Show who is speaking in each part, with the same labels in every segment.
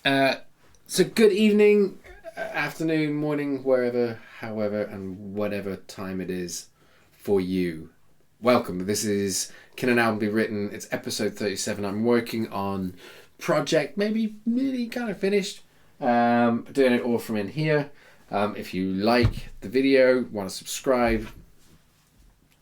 Speaker 1: Uh, so good evening, afternoon, morning, wherever, however, and whatever time it is for you. Welcome. This is Can an Album Be Written? It's episode 37. I'm working on project, maybe really kind of finished. Doing it all from in here. If you like the video, want to subscribe,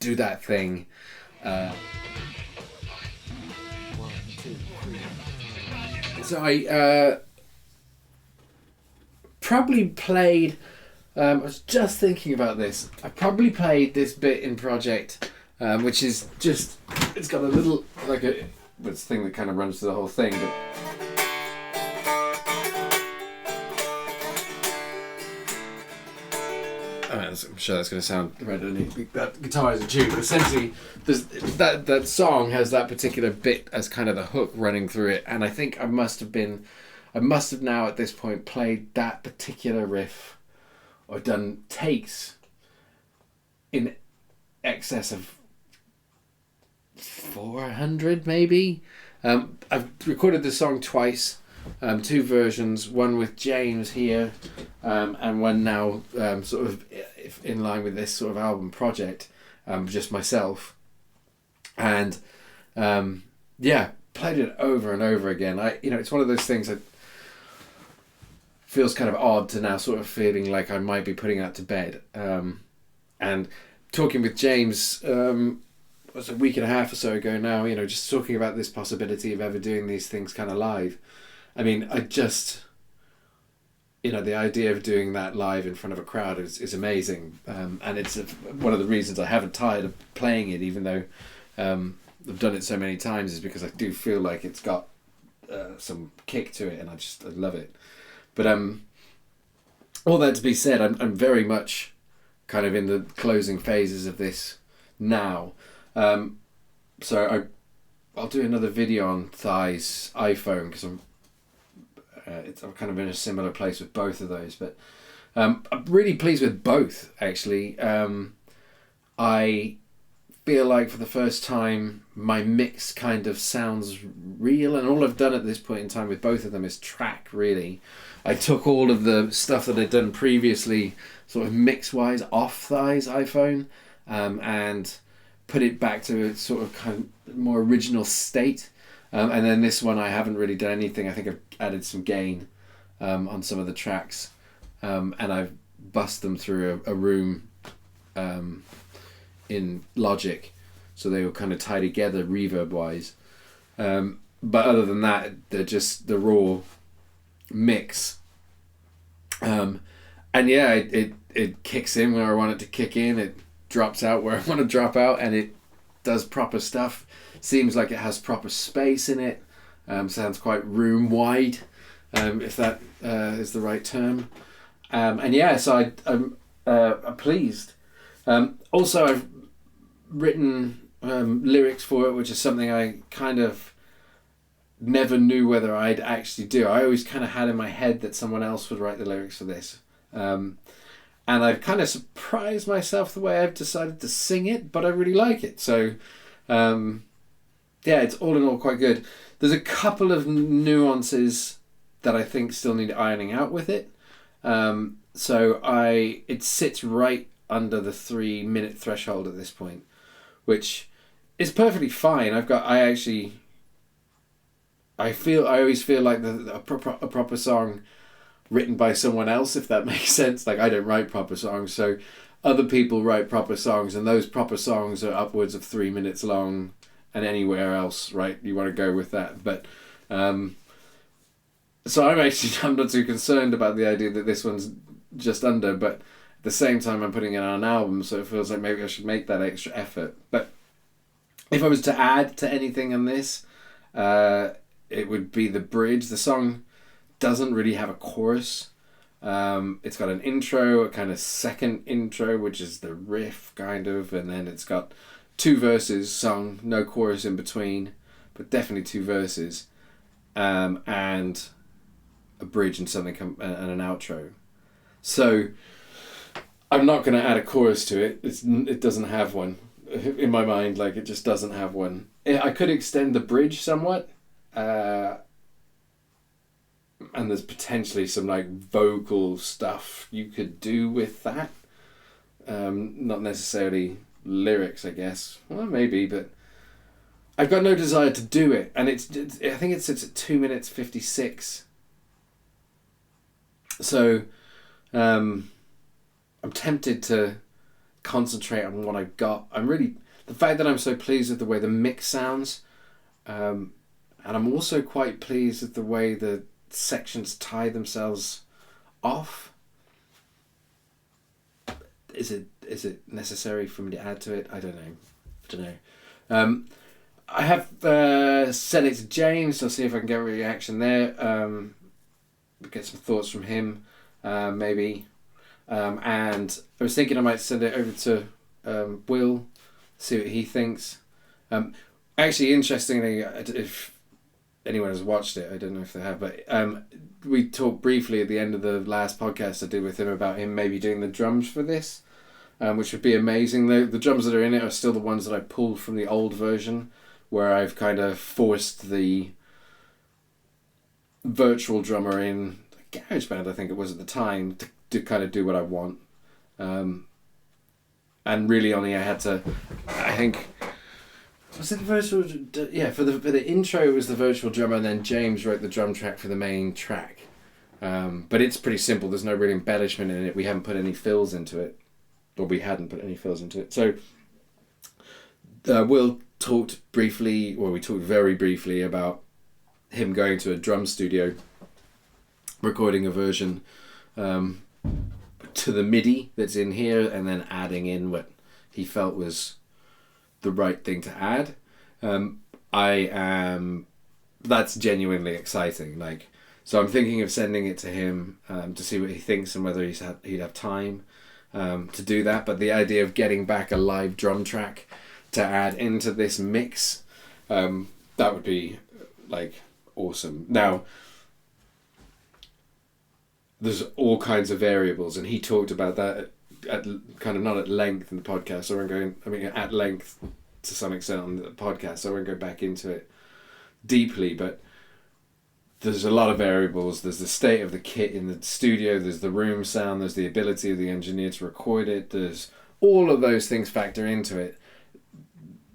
Speaker 1: do that thing. So I probably played. I was just thinking about this. I probably played this bit in Project, which is just. It's got a little like a this thing that kind of runs through the whole thing. But I'm sure that's going to sound right underneath that guitar is a tune, but essentially, that song has that particular bit as kind of the hook running through it, and I think I must have now at this point played that particular riff, or done takes in excess of 400 maybe. I've recorded the song twice. Two versions, one with James here, and one now sort of in line with this sort of album project, just myself. And played it over and over again. It's one of those things that feels kind of odd to now sort of feeling like I might be putting that to bed. And talking with James, it was a week and a half or so ago now, just talking about this possibility of ever doing these things kind of live. I mean, the idea of doing that live in front of a crowd is amazing. And it's one of the reasons I haven't tired of playing it, even though I've done it so many times, is because I do feel like it's got some kick to it, and I love it. But all that to be said, I'm very much kind of in the closing phases of this now. So I'll do another video on Thai's iPhone, because I'm kind of in a similar place with both of those, but I'm really pleased with both, actually. I feel like for the first time my mix kind of sounds real, and all I've done at this point in time with both of them is track, really. I took all of the stuff that I'd done previously, sort of mix-wise, off Thai's iPhone, and put it back to a sort of kind of more original state. And then this one, I haven't really done anything. I think I've added some gain on some of the tracks, and I've bussed them through a room in Logic, so they will kind of tie together reverb-wise. But other than that, they're just the raw mix. And yeah, it kicks in where I want it to kick in. It drops out where I want to drop out, and it does proper stuff. Seems like it has proper space in it. Sounds quite room wide, if that is the right term. And yeah, so I'm pleased. Also, I've written lyrics for it, which is something I kind of never knew whether I'd actually do. I always kind of had in my head that someone else would write the lyrics for this. And I've kind of surprised myself the way I've decided to sing it, but I really like it. So yeah, it's all in all quite good. There's a couple of nuances that I think still need ironing out with it. So it sits right under the 3-minute threshold at this point, which is perfectly fine. I always feel like a proper song written by someone else, if that makes sense. Like, I don't write proper songs, so other people write proper songs, and those proper songs are upwards of 3 minutes long. And anywhere else, right? You want to go with that, but so I'm not too concerned about the idea that this one's just under. But at the same time, I'm putting it on an album, so it feels like maybe I should make that extra effort. But if I was to add to anything on this, it would be the bridge. The song doesn't really have a chorus. It's got an intro, a kind of second intro, which is the riff, kind of, and then it's got 2 verses sung, no chorus in between, but definitely 2 verses, and a bridge and something and an outro. So I'm not going to add a chorus to it. It doesn't have one in my mind. Like, it just doesn't have one. I could extend the bridge somewhat, and there's potentially some like vocal stuff you could do with that. Not necessarily lyrics, I guess. Well, maybe, but I've got no desire to do it. And I think it sits at 2 minutes 56. So I'm tempted to concentrate on what I've got. The fact that I'm so pleased with the way the mix sounds, and I'm also quite pleased with the way the sections tie themselves off. Is it necessary for me to add to it? I don't know. I have sent it to James. I'll see if I can get a reaction there. Get some thoughts from him, maybe. And I was thinking I might send it over to Will, see what he thinks. Actually, interestingly, if anyone has watched it, I don't know if they have, but we talked briefly at the end of the last podcast I did with him about him maybe doing the drums for this, which would be amazing. The drums that are in it are still the ones that I pulled from the old version, where I've kind of forced the virtual drummer in GarageBand, I think it was at the time, to kind of do what I want. And really only I had to, I think, was it the virtual, yeah, for the intro it was the virtual drummer, and then James wrote the drum track for the main track. But it's pretty simple, there's no real embellishment in it, we haven't put any fills into it, or we hadn't put any fills into it. So Will talked briefly, well, we talked very briefly about him going to a drum studio, recording a version to the MIDI that's in here, and then adding in what he felt was the right thing to add. That's genuinely exciting. So I'm thinking of sending it to him to see what he thinks and whether he'd have time to do that. But the idea of getting back a live drum track to add into this mix, that would be awesome. Now, there's all kinds of variables, and he talked about that at kind of not at length in the podcast. So at length to some extent on the podcast. So I won't go back into it deeply, but there's a lot of variables. There's the state of the kit in the studio. There's the room sound. There's the ability of the engineer to record it. There's all of those things factor into it.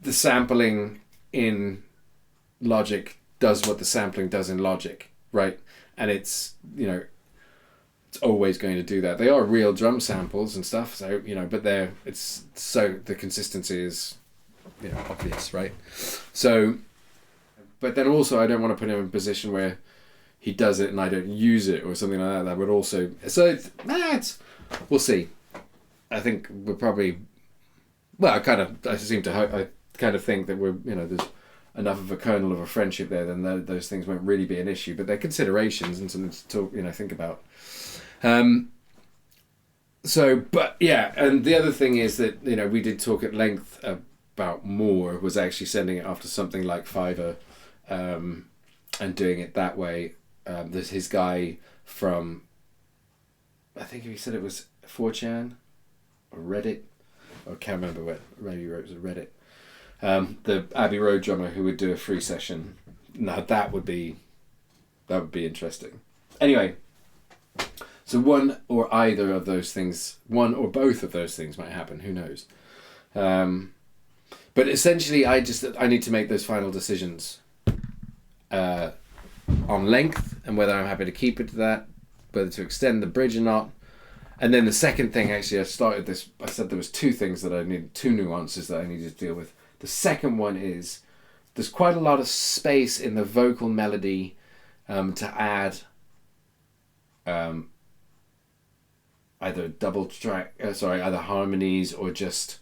Speaker 1: The sampling in Logic does what the sampling does in Logic, right? And it's always going to do that. They are real drum samples and stuff, so but the consistency is obvious, right? So, but then also I don't want to put him in a position where he does it and I don't use it or something like that. That would also, so we'll see. I think we're probably, well, I kind of think that we're there's enough of a kernel of a friendship there, then those things won't really be an issue, but they're considerations and something to talk, think about. But yeah, and the other thing is that, we did talk at length about more, was actually sending it off to something like Fiverr, and doing it that way. There's his guy from, I think he said it was 4chan or Reddit, I can't remember what, maybe he wrote it was Reddit. The Abbey Road drummer who would do a free session. Now that would be interesting. Anyway, so one or both of those things might happen. Who knows? But essentially, I need to make those final decisions on length and whether I'm happy to keep it to that, whether to extend the bridge or not. And then the second thing, actually, I said there was two nuances that I needed to deal with. The second one is there's quite a lot of space in the vocal melody to add either either harmonies or just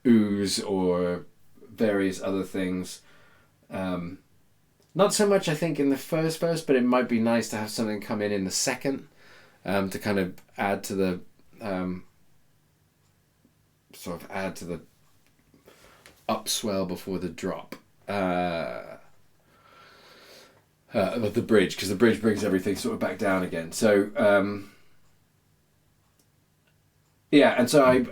Speaker 1: oohs or various other things. Not so much, I think, in the first verse, but it might be nice to have something come in the second to kind of add to the upswell before the drop of the bridge, because the bridge brings everything sort of back down again. So and so I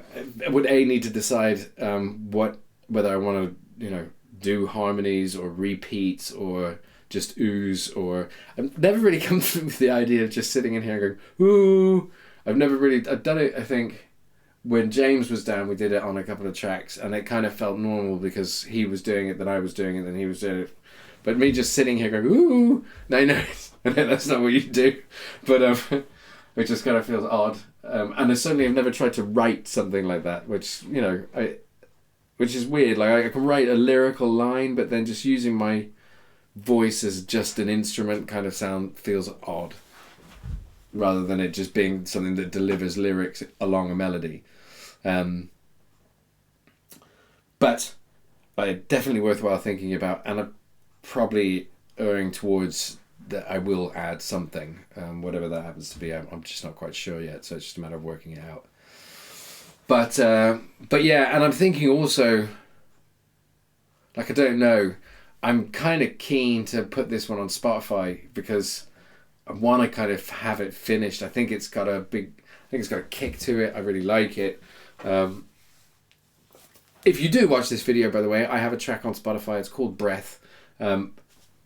Speaker 1: would need to decide whether I want to do harmonies or repeats or just oohs, or I've never really come through with the idea of just sitting in here and going ooh. I've done it, I think, when James was down, we did it on a couple of tracks, and it kind of felt normal because he was doing it, then I was doing it, then he was doing it. But me just sitting here going ooh, no, I know that's not what you do, but it just kind of feels odd. And I've never tried to write something like that, which, you know, which is weird. Like, I can write a lyrical line, but then just using my voice as just an instrument kind of feels odd, rather than it just being something that delivers lyrics along a melody. But definitely worthwhile thinking about, and I'm probably erring towards that I will add something, whatever that happens to be. I'm just not quite sure yet, so it's just a matter of working it out. But yeah, and I'm thinking also, like, I don't know, I'm kind of keen to put this one on Spotify because I want to kind of have it finished. I think it's got a kick to it. I really like it. If you do watch this video, by the way, I have a track on Spotify. It's called Breath.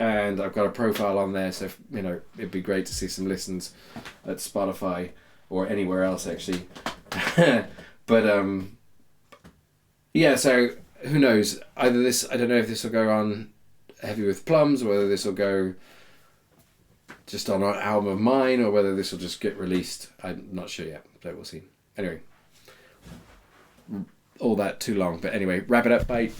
Speaker 1: And I've got a profile on there, so you know, it'd be great to see some listens at Spotify or anywhere else, actually. But yeah, so who knows? Either I don't know if this will go on Heavy with Plums, or whether this will go just on an album of mine, or whether this will just get released. I'm not sure yet, so we'll see. Anyway, all that too long, but anyway, wrap it up. Bye.